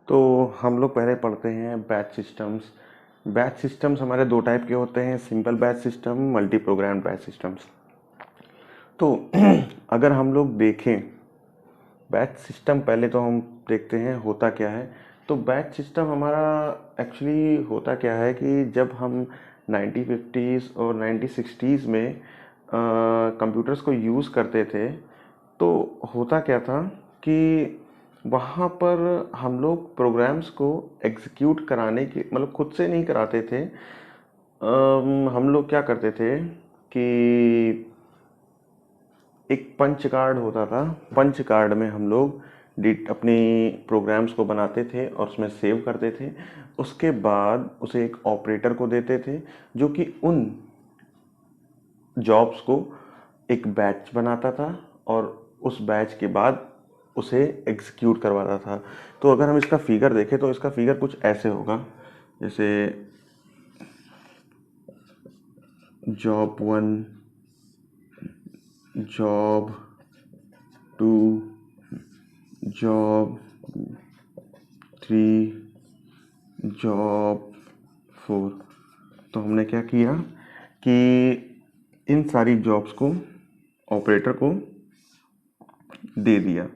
तो हम लोग पहले पढ़ते हैं बैच सिस्टम्स। बैच सिस्टम्स हमारे दो टाइप के होते हैं, simple batch system, multi programme batch systems. तो अगर हम लोग देखें बैच सिस्टम, पहले तो हम देखते हैं होता क्या है। तो बैच सिस्टम हमारा एक्चुअली होता क्या है कि जब हम 1950s और 1960s में कंप्यूटर्स को यूज़ करते थे, तो होता क्या था कि वहाँ पर हम लोग प्रोग्राम्स को एग्जीक्यूट कराने की मतलब खुद से नहीं कराते थे। हम लोग क्या करते थे कि एक पंच कार्ड होता था। पंच कार्ड में हम लोग अपनी प्रोग्राम्स को बनाते थे और उसमें सेव करते थे। उसके बाद उसे एक ऑपरेटर को देते थे जो कि उन जॉब्स को एक बैच बनाता था और उस बैच के बाद उसे एग्जीक्यूट करवाता था। तो अगर हम इसका फिगर देखें तो इसका फिगर कुछ ऐसे होगा, जैसे जॉब 1, जॉब 2, जॉब 3, जॉब 4। तो हमने क्या किया कि इन सारी जॉब्स को ऑपरेटर को दे दिया।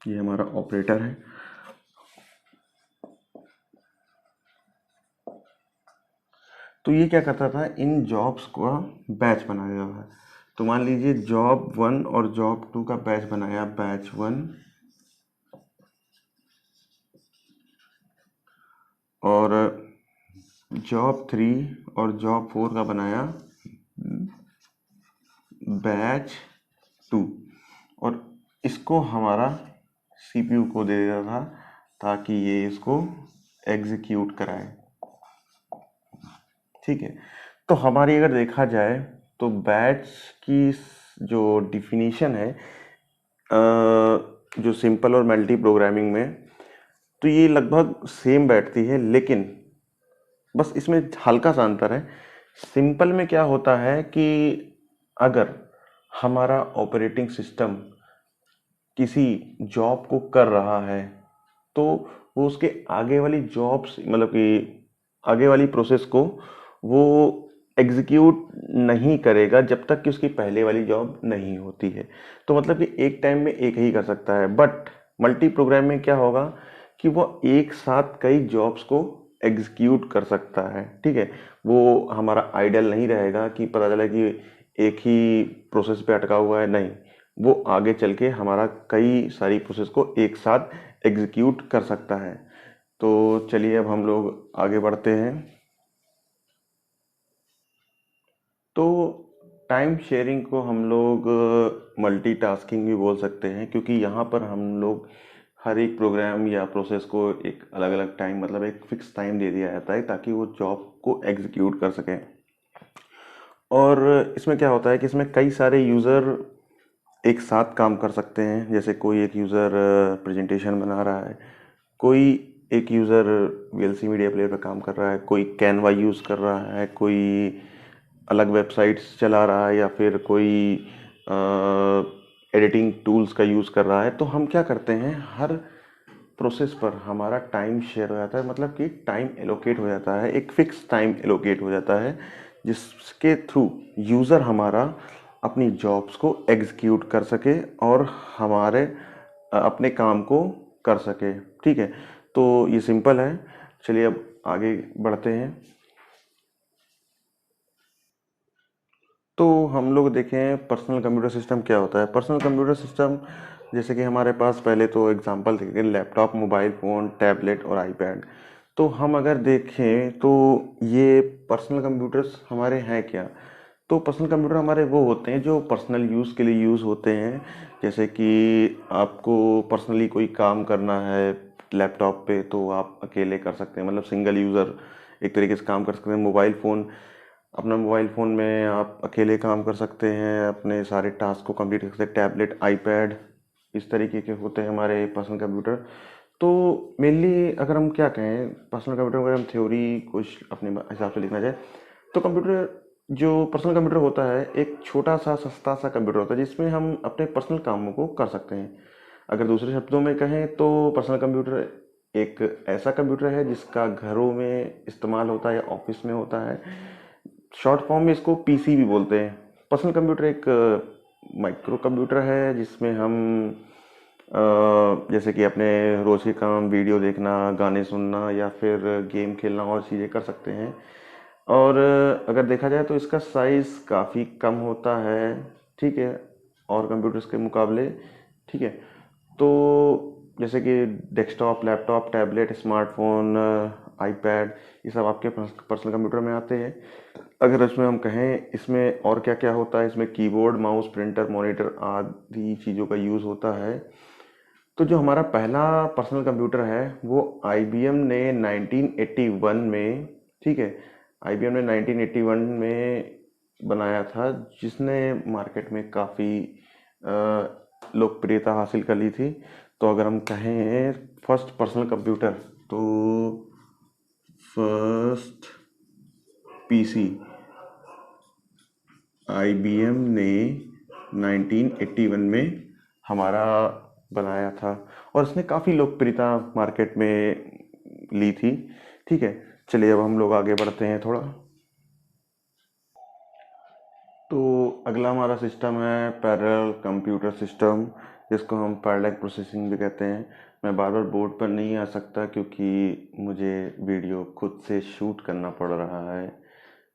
ये हमारा ऑपरेटर है। तो ये क्या करता था, इन जॉब्स का बैच बनाया हुआ है। तो मान लीजिए जॉब 1 और जॉब 2 का बैच बनाया, बैच 1, और जॉब 3 और जॉब 4 का बनाया बैच 2। और इसको हमारा सीपीयू को दे देता था ताकि ये इसको एग्जीक्यूट कराए। ठीक है। तो हमारी अगर देखा जाए तो बैच की जो डिफिनीशन है जो सिंपल और मल्टी प्रोग्रामिंग में, तो ये लगभग सेम बैठती है, लेकिन बस इसमें हल्का सा अंतर है। सिंपल में क्या होता है कि अगर हमारा ऑपरेटिंग सिस्टम किसी जॉब को कर रहा है तो वो उसके आगे वाली जॉब्स मतलब कि आगे वाली प्रोसेस को वो एग्जीक्यूट नहीं करेगा जब तक कि उसकी पहले वाली जॉब नहीं होती है। तो मतलब कि एक टाइम में एक ही कर सकता है। बट मल्टी प्रोग्राम में क्या होगा कि वो एक साथ कई जॉब्स को एग्जीक्यूट कर सकता है। ठीक है। वो हमारा आइडल नहीं रहेगा कि पता चला कि एक ही प्रोसेस पे अटका हुआ है, नहीं, वो आगे चल के हमारा कई सारी प्रोसेस को एक साथ एग्जीक्यूट कर सकता है। तो चलिए अब हम लोग आगे बढ़ते हैं। तो टाइम शेयरिंग को हम लोग मल्टीटास्किंग भी बोल सकते हैं, क्योंकि यहाँ पर हम लोग हर एक प्रोग्राम या प्रोसेस को एक अलग अलग टाइम मतलब एक फिक्स टाइम दे दिया जाता है ताकि वो जॉब को एग्जीक्यूट कर सकें। और इसमें क्या होता है कि इसमें कई सारे यूज़र एक साथ काम कर सकते हैं। जैसे कोई एक यूज़र प्रेजेंटेशन बना रहा है, कोई एक यूज़र वीएलसी मीडिया प्लेयर पर काम कर रहा है, कोई कैनवा यूज़ कर रहा है, कोई अलग वेबसाइट्स चला रहा है, या फिर कोई एडिटिंग टूल्स का यूज़ कर रहा है। तो हम क्या करते हैं, हर प्रोसेस पर हमारा टाइम शेयर हो जाता है, मतलब कि टाइम एलोकेट हो जाता है, एक फिक्स टाइम एलोकेट हो जाता है जिसके थ्रू यूज़र हमारा अपनी जॉब्स को एग्जीक्यूट कर सके और हमारे अपने काम को कर सके। ठीक है। तो ये सिंपल है। चलिए अब आगे बढ़ते हैं। तो हम लोग देखें पर्सनल कंप्यूटर सिस्टम क्या होता है। पर्सनल कंप्यूटर सिस्टम जैसे कि हमारे पास पहले तो एग्जांपल देखें, लैपटॉप, मोबाइल फ़ोन, टैबलेट और आईपैड। तो हम अगर देखें तो ये पर्सनल कंप्यूटर्स हमारे हैं क्या। तो पर्सनल कंप्यूटर हमारे वो होते हैं जो पर्सनल यूज़ के लिए यूज़ होते हैं। जैसे कि आपको पर्सनली कोई काम करना है लैपटॉप पे तो आप अकेले कर सकते हैं, मतलब सिंगल यूज़र एक तरीके से काम कर सकते हैं। मोबाइल फ़ोन, अपना मोबाइल फ़ोन में आप अकेले काम कर सकते हैं, अपने सारे टास्क को कंप्लीट कर सकते हैं। टैबलेट, आईपैड, इस तरीके के होते हैं हमारे पर्सनल कंप्यूटर। तो मेनली अगर हम क्या कहें पर्सनल कंप्यूटर, अगर हम थ्योरी कुछ अपने हिसाब से लिखना चाहे तो कंप्यूटर जो पर्सनल कंप्यूटर होता है एक छोटा सा सस्ता सा कंप्यूटर होता है जिसमें हम अपने पर्सनल कामों को कर सकते हैं। अगर दूसरे शब्दों में कहें तो पर्सनल कंप्यूटर एक ऐसा कंप्यूटर है जिसका घरों में इस्तेमाल होता है या ऑफिस में होता है। शॉर्ट फॉर्म में इसको पीसी भी बोलते हैं। पर्सनल कंप्यूटर एक माइक्रो कंप्यूटर है जिसमें हम जैसे कि अपने रोज़ के काम, वीडियो देखना, गाने सुनना या फिर गेम खेलना और चीज़ें कर सकते हैं। और अगर देखा जाए तो इसका साइज़ काफ़ी कम होता है, ठीक है, और कंप्यूटर्स के मुकाबले, ठीक है। तो जैसे कि desktop, laptop, tablet, smartphone, iPad, ये सब आपके पर्सनल कंप्यूटर में आते हैं। अगर इसमें हम कहें इसमें और क्या क्या होता है, इसमें कीबोर्ड, माउस, प्रिंटर, मॉनिटर आदि चीज़ों का यूज़ होता है। तो जो हमारा पहला पर्सनल कंप्यूटर है वो आईबीएम ने 1981 में, ठीक है, आईबीएम ने 1981 में बनाया था, जिसने मार्केट में काफ़ी लोकप्रियता हासिल कर ली थी। तो अगर हम कहें फर्स्ट पर्सनल कंप्यूटर, तो फर्स्ट पीसी आईबीएम ने 1981 में हमारा बनाया था और इसने काफ़ी लोकप्रियता मार्केट में ली थी, ठीक है। चलिए अब हम लोग आगे बढ़ते हैं थोड़ा। तो अगला हमारा सिस्टम है पैरेलल कंप्यूटर सिस्टम, जिसको हम पैरेलल प्रोसेसिंग भी कहते हैं। मैं बार बार बोर्ड पर नहीं आ सकता क्योंकि मुझे वीडियो खुद से शूट करना पड़ रहा है,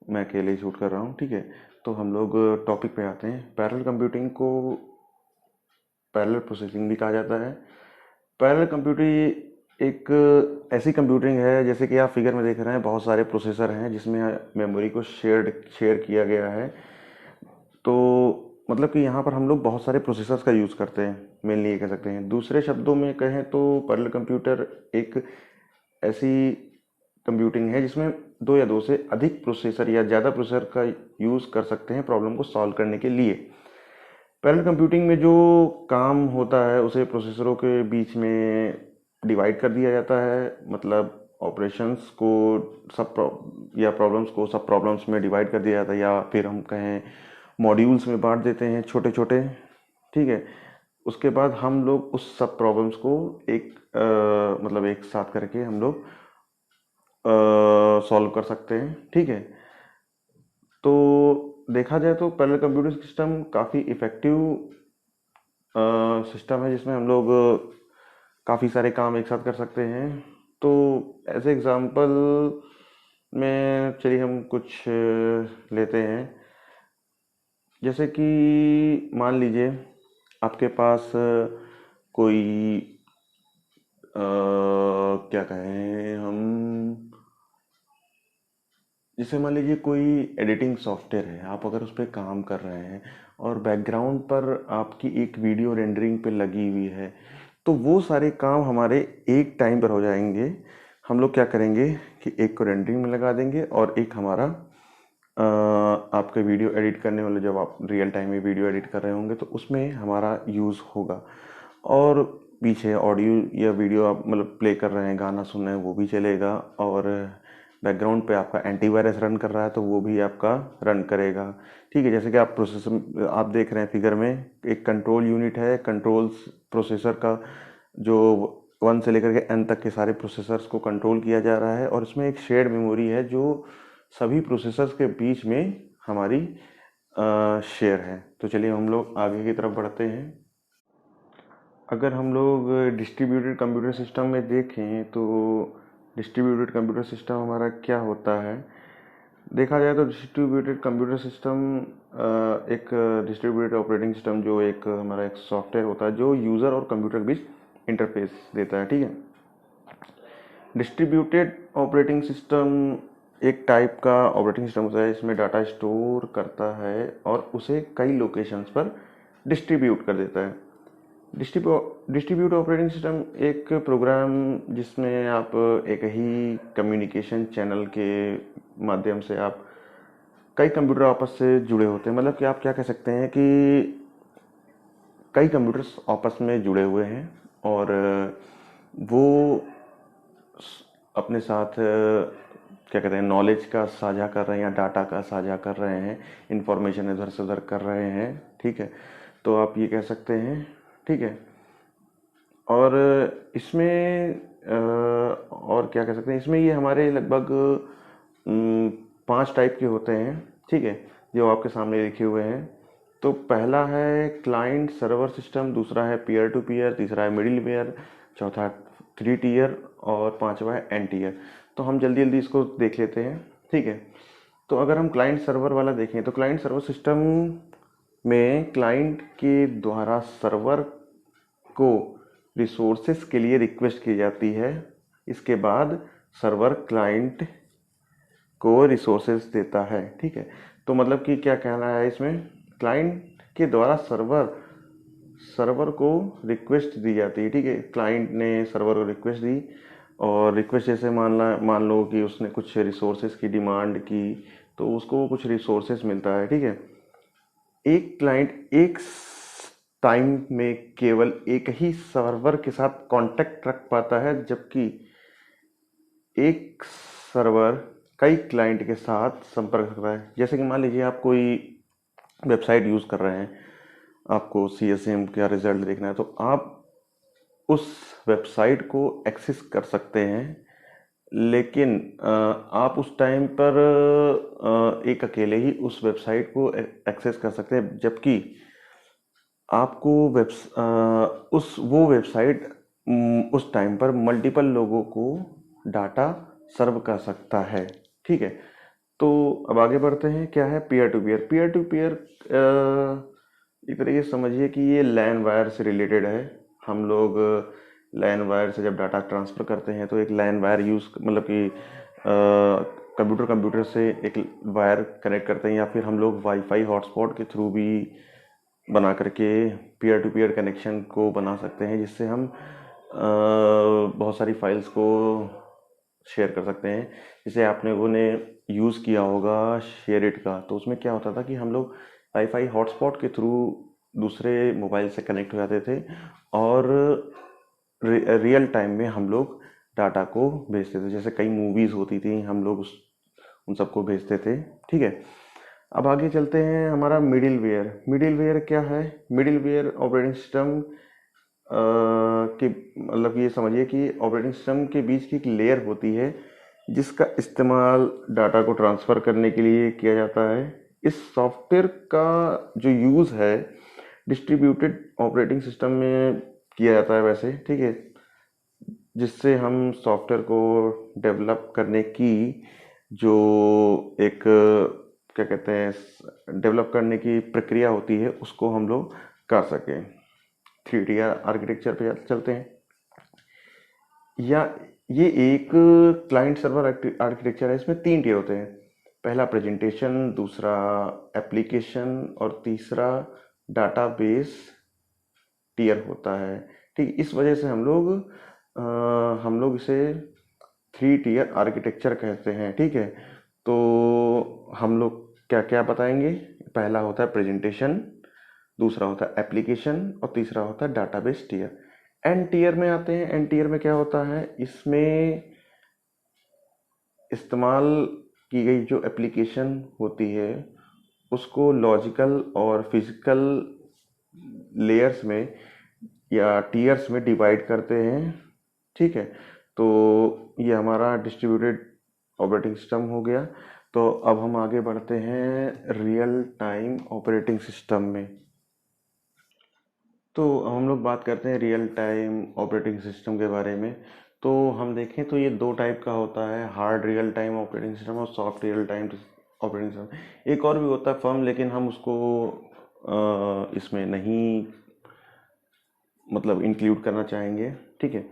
मैं अकेले ही शूट कर रहा हूँ, ठीक है। तो हम लोग टॉपिक पे आते हैं। पैरेलल कंप्यूटिंग को पैरेलल प्रोसेसिंग भी कहा जाता है। पैरेलल कंप्यूटिंग एक ऐसी कंप्यूटिंग है, जैसे कि आप फिगर में देख रहे हैं, बहुत सारे प्रोसेसर हैं जिसमें मेमोरी को शेयर किया गया है। तो मतलब कि यहाँ पर हम लोग बहुत सारे प्रोसेसर्स का यूज़ करते हैं, मेनली ये कह सकते हैं। दूसरे शब्दों में कहें तो पैरेलल कंप्यूटर एक ऐसी कंप्यूटिंग है जिसमें दो या दो से अधिक प्रोसेसर या ज़्यादा प्रोसेसर का यूज़ कर सकते हैं प्रॉब्लम को सॉल्व करने के लिए। पैरेलल कंप्यूटिंग में जो काम होता है उसे प्रोसेसरों के बीच में डिवाइड कर दिया जाता है, मतलब ऑपरेशंस को या प्रॉब्लम्स को सब प्रॉब्लम्स में डिवाइड कर दिया जाता है, या फिर हम कहें मॉड्यूल्स में बांट देते हैं छोटे छोटे, ठीक है। उसके बाद हम लोग उस सब प्रॉब्लम्स को एक मतलब एक साथ करके हम लोग सॉल्व कर सकते हैं, ठीक है। तो देखा जाए तो पैरेलल कंप्यूटर सिस्टम काफ़ी इफ़ेक्टिव सिस्टम है जिसमें हम लोग काफ़ी सारे काम एक साथ कर सकते हैं। तो एज एग्ज़ाम्पल में चलिए हम कुछ लेते हैं। जैसे कि मान लीजिए आपके पास कोई क्या कहें हम, जैसे मान लीजिए कोई एडिटिंग सॉफ्टवेयर है, आप अगर उस पर काम कर रहे हैं और बैकग्राउंड पर आपकी एक वीडियो रेंडरिंग पे लगी हुई है, तो वो सारे काम हमारे एक टाइम पर हो जाएंगे। हम लोग क्या करेंगे कि एक को रेंडरिंग में लगा देंगे और एक हमारा आपके वीडियो एडिट करने वाले, जब आप रियल टाइम में वीडियो एडिट कर रहे होंगे तो उसमें हमारा यूज़ होगा। और पीछे ऑडियो या वीडियो आप मतलब प्ले कर रहे हैं, गाना सुन रहे हैं, वो भी चलेगा। और बैकग्राउंड पे आपका एंटीवायरस रन कर रहा है तो वो भी आपका रन करेगा, ठीक है। जैसे कि आप प्रोसेसर आप देख रहे हैं फिगर में, एक कंट्रोल यूनिट है, कंट्रोल्स प्रोसेसर का, जो 1 से लेकर के n तक के सारे प्रोसेसर्स को कंट्रोल किया जा रहा है। और इसमें एक शेयर्ड मेमोरी है जो सभी प्रोसेसर्स के बीच में हमारी शेयर है। तो चलिए हम लोग आगे की तरफ बढ़ते हैं। अगर हम लोग डिस्ट्रीब्यूटेड कंप्यूटर सिस्टम में देखें तो डिस्ट्रीब्यूटेड कंप्यूटर सिस्टम हमारा क्या होता है। देखा जाए तो डिस्ट्रीब्यूटेड कंप्यूटर सिस्टम एक डिस्ट्रीब्यूटेड ऑपरेटिंग सिस्टम जो एक हमारा एक सॉफ्टवेयर होता है जो यूज़र और कंप्यूटर के बीच इंटरफेस देता है, ठीक है। डिस्ट्रीब्यूटेड ऑपरेटिंग सिस्टम एक टाइप का ऑपरेटिंग सिस्टम होता है, इसमें डाटा स्टोर करता है और उसे कई लोकेशंस पर डिस्ट्रीब्यूट कर देता है। डिस्ट्रीब्यूट ऑपरेटिंग सिस्टम एक प्रोग्राम जिसमें आप एक ही कम्युनिकेशन चैनल के माध्यम से आप कई कंप्यूटर आपस से जुड़े होते हैं। मतलब कि आप क्या कह सकते हैं कि कई कंप्यूटर्स आपस में जुड़े हुए हैं और वो अपने साथ क्या कहते हैं, नॉलेज का साझा कर रहे हैं या डाटा का साझा कर रहे हैं, इंफॉर्मेशन इधर से उधर कर रहे हैं, ठीक है, तो आप ये कह सकते हैं, ठीक है। और इसमें और क्या कह सकते हैं, इसमें ये हमारे लगभग 5 टाइप के होते हैं, ठीक है, जो आपके सामने लिखे हुए हैं। तो पहला है क्लाइंट सर्वर सिस्टम, दूसरा है पीयर टू पीयर, तीसरा है मिडिल वेयर, चौथा 3 टीयर और पांचवा है एन टीयर। तो हम जल्दी जल्दी इसको देख लेते हैं, ठीक है। तो अगर हम क्लाइंट सर्वर वाला देखें तो क्लाइंट सर्वर सिस्टम में क्लाइंट के द्वारा सर्वर को रिसोर्सेस के लिए रिक्वेस्ट की जाती है। इसके बाद सर्वर क्लाइंट को रिसोर्सेस देता है, ठीक है। तो मतलब कि क्या कहना है इसमें, क्लाइंट के द्वारा सर्वर को रिक्वेस्ट दी जाती है, ठीक है। क्लाइंट ने सर्वर को रिक्वेस्ट दी और रिक्वेस्ट जैसे मान लो कि उसने कुछ रिसोर्सेज की डिमांड की, तो उसको कुछ रिसोर्सेज मिलता है, ठीक है। एक क्लाइंट एक टाइम में केवल एक ही सर्वर के साथ कांटेक्ट रख पाता है, जबकि एक सर्वर कई क्लाइंट के साथ संपर्क रखता है। जैसे कि मान लीजिए आप कोई वेबसाइट यूज़ कर रहे हैं, आपको CSM का रिजल्ट देखना है, तो आप उस वेबसाइट को एक्सेस कर सकते हैं, लेकिन आप उस टाइम पर एक अकेले ही उस वेबसाइट को एक्सेस कर सकते हैं, जबकि आपको उस वो वेबसाइट उस टाइम पर मल्टीपल लोगों को डाटा सर्व कर सकता है, ठीक है। तो अब आगे बढ़ते हैं, क्या है peer to peer. Peer to peer एक तरीके से समझिए कि ये लैन वायर से रिलेटेड है। हम लोग लैन वायर से जब डाटा ट्रांसफ़र करते हैं तो एक लैन वायर यूज़ मतलब कि कंप्यूटर से एक वायर कनेक्ट करते हैं, या फिर हम लोग वाईफाई हॉटस्पॉट के थ्रू भी बना करके पीयर टू पीयर कनेक्शन को बना सकते हैं, जिससे हम बहुत सारी फाइल्स को शेयर कर सकते हैं। जैसे आपने वो ने यूज़ किया होगा शेयरिट का, तो उसमें क्या होता था कि हम लोग वाईफाई हॉटस्पॉट के थ्रू दूसरे मोबाइल से कनेक्ट हो जाते थे और रियल टाइम में हम लोग डाटा को भेजते थे। जैसे कई मूवीज़ होती थी, हम लोग उन सबको भेजते थे, ठीक है। अब आगे चलते हैं, हमारा मिडिल वेयर। मिडिल वेयर क्या है? मिडिल वेयर ऑपरेटिंग सिस्टम कि मतलब ये समझिए कि ऑपरेटिंग सिस्टम के बीच की एक लेयर होती है, जिसका इस्तेमाल डाटा को ट्रांसफ़र करने के लिए किया जाता है। इस सॉफ्टवेयर का जो यूज़ है डिस्ट्रीब्यूटेड ऑपरेटिंग सिस्टम में किया जाता है वैसे, ठीक है, जिससे हम सॉफ्टवेयर को डेवलप करने की जो एक क्या कहते हैं डेवलप करने की प्रक्रिया होती है, उसको हम लोग कर सकें। 3 टीयर आर्किटेक्चर पे चलते हैं, या ये एक क्लाइंट सर्वर आर्किटेक्चर है। इसमें 3 टीयर होते हैं, पहला प्रेजेंटेशन, दूसरा एप्लीकेशन और तीसरा डाटाबेस टीयर होता है, ठीक। इस वजह से हम लोग इसे 3 टीयर आर्किटेक्चर कहते हैं, ठीक है। तो हम लोग क्या क्या बताएंगे, पहला होता है प्रेजेंटेशन, दूसरा होता है एप्लीकेशन और तीसरा होता है डाटाबेस टीयर। एन टीयर में आते हैं। एन टीयर में क्या होता है, इसमें इस्तेमाल की गई जो एप्लीकेशन होती है उसको लॉजिकल और फिजिकल लेयर्स में या टीयर्स में डिवाइड करते हैं, ठीक है। तो ये हमारा डिस्ट्रीब्यूटेड ऑपरेटिंग सिस्टम हो गया। तो अब हम आगे बढ़ते हैं रियल टाइम ऑपरेटिंग सिस्टम में। तो हम लोग बात करते हैं रियल टाइम ऑपरेटिंग सिस्टम के बारे में। तो हम देखें तो ये 2 टाइप का होता है, hard real time operating system और soft real time operating system. एक और भी होता है फर्म, लेकिन हम उसको इसमें नहीं मतलब इंक्लूड करना चाहेंगे, ठीक है।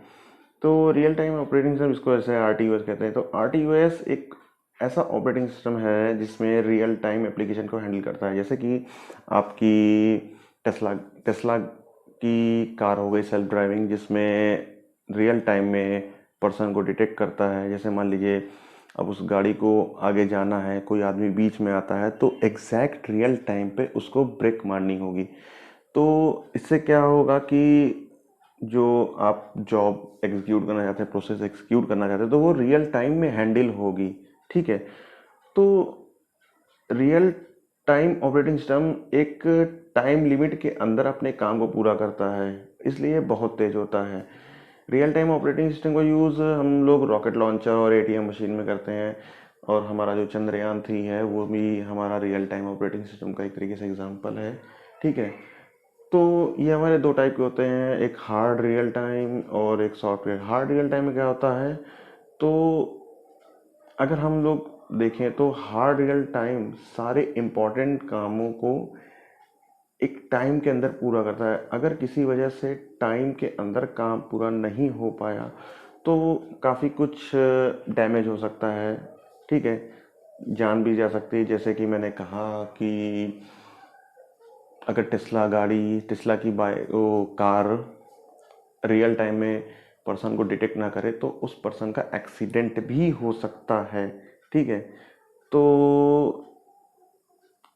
तो रियल टाइम ऑपरेटिंग सिस्टम, इसको ऐसे RTOS कहते हैं। तो RTOS एक ऐसा ऑपरेटिंग सिस्टम है जिसमें रियल टाइम एप्लीकेशन को हैंडल करता है। जैसे कि आपकी टेस्ला टेस्ला की कार हो गई सेल्फ ड्राइविंग, जिसमें रियल टाइम में पर्सन को डिटेक्ट करता है। जैसे मान लीजिए अब उस गाड़ी को आगे जाना है, कोई आदमी बीच में आता है, तो एग्जैक्ट रियल टाइम पे उसको ब्रेक मारनी होगी। तो इससे क्या होगा कि जो आप जॉब एग्जीक्यूट करना चाहते हैं, प्रोसेस एग्जीक्यूट करना चाहते हैं, तो वो रियल टाइम में हैंडल होगी, ठीक है। तो रियल टाइम ऑपरेटिंग सिस्टम एक टाइम लिमिट के अंदर अपने काम को पूरा करता है, इसलिए बहुत तेज होता है। रियल टाइम ऑपरेटिंग सिस्टम का यूज़ हम लोग रॉकेट लॉन्चर और एटीएम मशीन में करते हैं, और हमारा जो चंद्रयान 3 है वो भी हमारा रियल टाइम ऑपरेटिंग सिस्टम का एक तरीके से एग्जांपल है। ठीक है। तो ये हमारे दो टाइप के होते हैं, एक हार्ड रियल टाइम और एक सॉफ्टवेयर। हार्ड रियल टाइम में क्या होता है, तो अगर हम लोग देखें तो हार्ड रियल टाइम सारे इम्पोर्टेंट कामों को एक टाइम के अंदर पूरा करता है। अगर किसी वजह से टाइम के अंदर काम पूरा नहीं हो पाया तो काफ़ी कुछ डैमेज हो सकता है। ठीक है, जान भी जा सकती है। जैसे कि मैंने कहा कि अगर टेस्ला की वो कार रियल टाइम में पर्सन को डिटेक्ट ना करे तो उस पर्सन का एक्सीडेंट भी हो सकता है। ठीक है। तो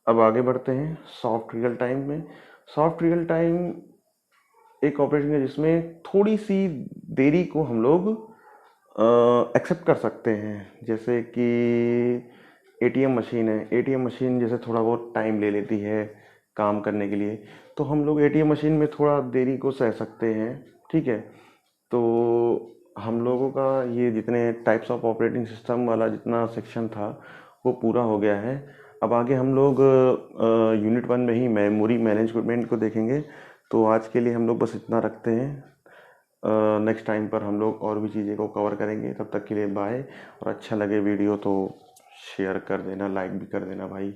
अब आगे बढ़ते हैं सॉफ्ट रियल टाइम में। सॉफ्ट रियल टाइम एक ऑपरेशन है जिसमें थोड़ी सी देरी को हम लोग एक्सेप्ट कर सकते हैं। जैसे कि एटीएम मशीन है, एटीएम मशीन जैसे थोड़ा बहुत टाइम ले लेती है काम करने के लिए, तो हम लोग एटीएम मशीन में थोड़ा देरी को सह सकते हैं। ठीक है। तो हम लोगों का ये जितने टाइप्स ऑफ ऑपरेटिंग सिस्टम वाला जितना सेक्शन था वो पूरा हो गया है। अब आगे हम लोग यूनिट 1 में ही मेमोरी मैनेजमेंट को देखेंगे। तो आज के लिए हम लोग बस इतना रखते हैं। नेक्स्ट टाइम पर हम लोग और भी चीज़ें को कवर करेंगे। तब तक के लिए बाय। और अच्छा लगे वीडियो तो शेयर कर देना, लाइक भी कर देना भाई।